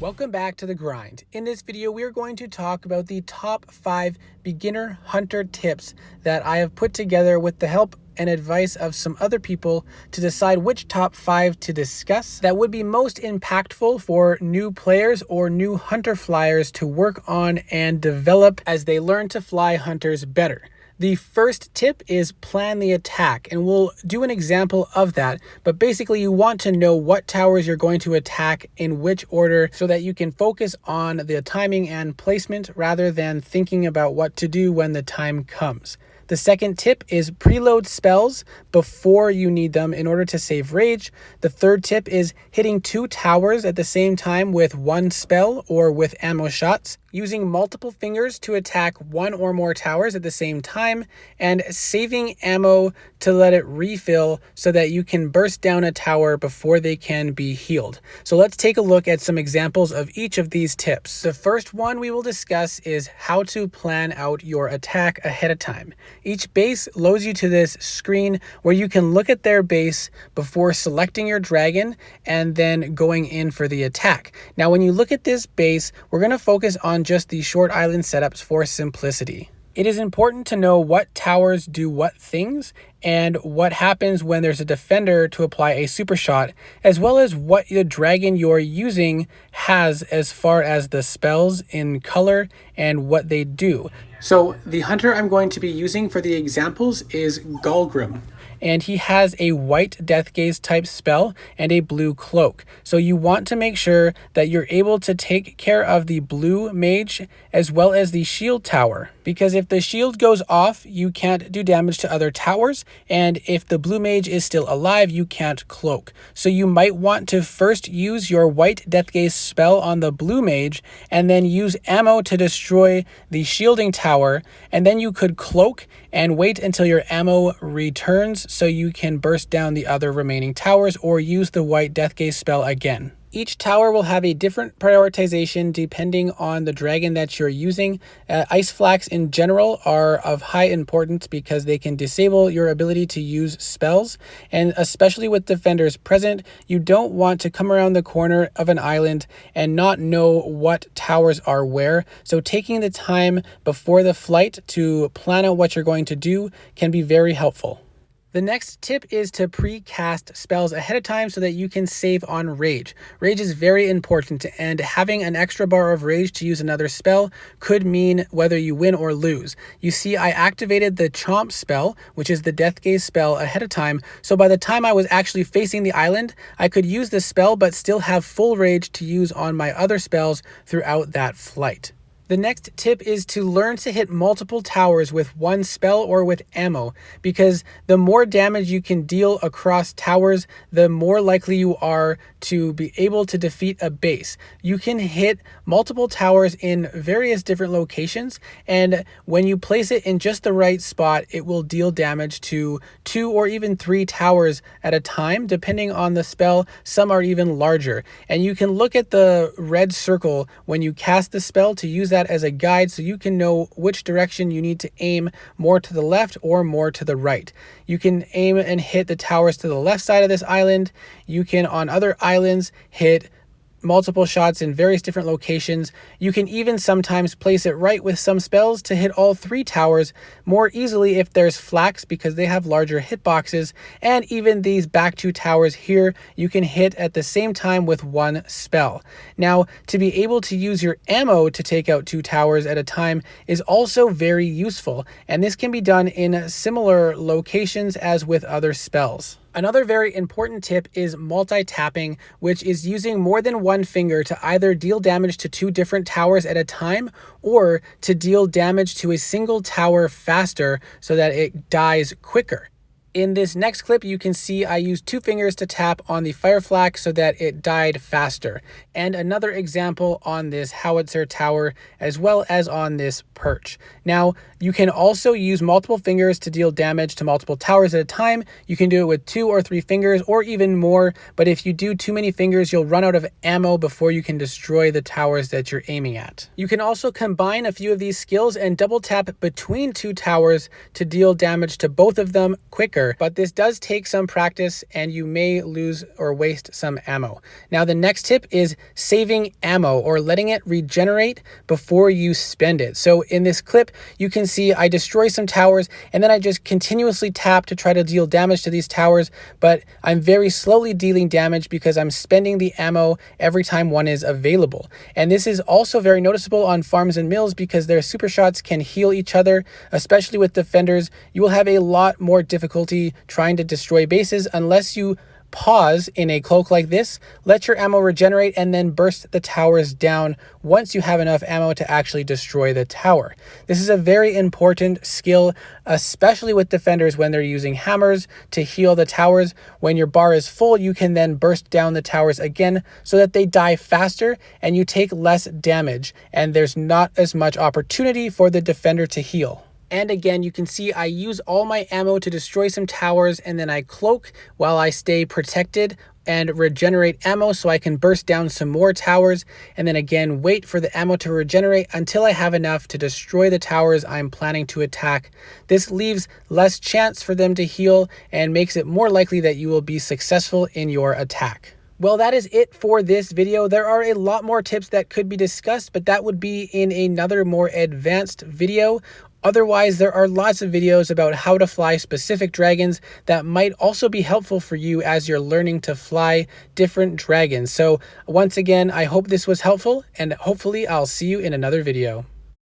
Welcome back to The Grind. In this video, we are going to talk about the top 5 beginner hunter tips that I have put together with the help and advice of some other people to decide which top 5 to discuss that would be most impactful for new players or new hunter flyers to work on and develop as they learn to fly hunters better. The first tip is plan the attack, and we'll do an example of that, but basically you want to know what towers you're going to attack in which order so that you can focus on the timing and placement rather than thinking about what to do when the time comes. The second tip is preload spells before you need them in order to save rage. The third tip is hitting 2 towers at the same time with 1 spell or with ammo shots, using multiple fingers to attack 1 or more towers at the same time, and saving ammo to let it refill so that you can burst down a tower before they can be healed. So let's take a look at some examples of each of these tips. The first one we will discuss is how to plan out your attack ahead of time. Each base loads you to this screen where you can look at their base before selecting your dragon and then going in for the attack. Now, when you look at this base, we're going to focus on just the short island setups for simplicity. It is important to know what towers do what things and what happens when there's a defender to apply a super shot, as well as what the dragon you're using has as far as the spells in color and what they do. So the hunter I'm going to be using for the examples is Galgrim, and he has a white death gaze type spell and a blue cloak. So you want to make sure that you're able to take care of the blue mage as well as the shield tower, because if the shield goes off, you can't do damage to other towers, and if the blue mage is still alive, you can't cloak. So you might want to first use your white death gaze spell on the blue mage and then use ammo to destroy the shielding tower, and then you could cloak and wait until your ammo returns so you can burst down the other remaining towers or use the white death gaze spell again. Each tower will have a different prioritization depending on the dragon that you're using. Ice Flax in general are of high importance because they can disable your ability to use spells, and especially with defenders present, you don't want to come around the corner of an island and not know what towers are where. So taking the time before the flight to plan out what you're going to do can be very helpful. The next tip is to pre-cast spells ahead of time so that you can save on rage. Rage is very important, and having an extra bar of rage to use another spell could mean whether you win or lose. You see, I activated the Chomp spell, which is the Death Gaze spell, ahead of time, so by the time I was actually facing the island, I could use the spell but still have full rage to use on my other spells throughout that flight. The next tip is to learn to hit multiple towers with 1 spell or with ammo, because the more damage you can deal across towers, the more likely you are to be able to defeat a base. You can hit multiple towers in various different locations, and when you place it in just the right spot, it will deal damage to 2 or even 3 towers at a time, depending on the spell. Some are even larger, and you can look at the red circle when you cast the spell to use that as a guide so you can know which direction you need to aim, more to the left or more to the right. You can aim and hit the towers to the left side of this island. You can, on other islands, hit multiple shots in various different locations. You can even sometimes place it right with some spells to hit all 3 towers more easily if there's flax, because they have larger hitboxes, and even these back 2 towers here you can hit at the same time with 1 spell. Now, to be able to use your ammo to take out 2 towers at a time is also very useful, and this can be done in similar locations as with other spells. Another very important tip is multitapping, which is using more than 1 finger to either deal damage to 2 different towers at a time or to deal damage to a single tower faster so that it dies quicker. In this next clip, you can see I used 2 fingers to tap on the fire flak so that it died faster. And another example on this howitzer tower, as well as on this perch. Now, you can also use multiple fingers to deal damage to multiple towers at a time. You can do it with 2 or 3 fingers or even more, but if you do too many fingers, you'll run out of ammo before you can destroy the towers that you're aiming at. You can also combine a few of these skills and double tap between 2 towers to deal damage to both of them quicker. better, but this does take some practice and you may lose or waste some ammo. Now, the next tip is saving ammo or letting it regenerate before you spend it. So in this clip, you can see I destroy some towers and then I just continuously tap to try to deal damage to these towers, but I'm very slowly dealing damage because I'm spending the ammo every time one is available. And this is also very noticeable on farms and mills because their super shots can heal each other, especially with defenders. You will have a lot more difficulty trying to destroy bases unless you pause in a cloak like this, let your ammo regenerate, and then burst the towers down once you have enough ammo to actually destroy the tower. This is a very important skill, especially with defenders when they're using hammers to heal the towers. When your bar is full, you can then burst down the towers again so that they die faster and you take less damage, and there's not as much opportunity for the defender to heal. And again, you can see I use all my ammo to destroy some towers, and then I cloak while I stay protected and regenerate ammo so I can burst down some more towers, and then again wait for the ammo to regenerate until I have enough to destroy the towers I'm planning to attack. This leaves less chance for them to heal and makes it more likely that you will be successful in your attack. Well, that is it for this video. There are a lot more tips that could be discussed, but that would be in another more advanced video. Otherwise, there are lots of videos about how to fly specific dragons that might also be helpful for you as you're learning to fly different dragons. So once again, I hope this was helpful, and hopefully I'll see you in another video.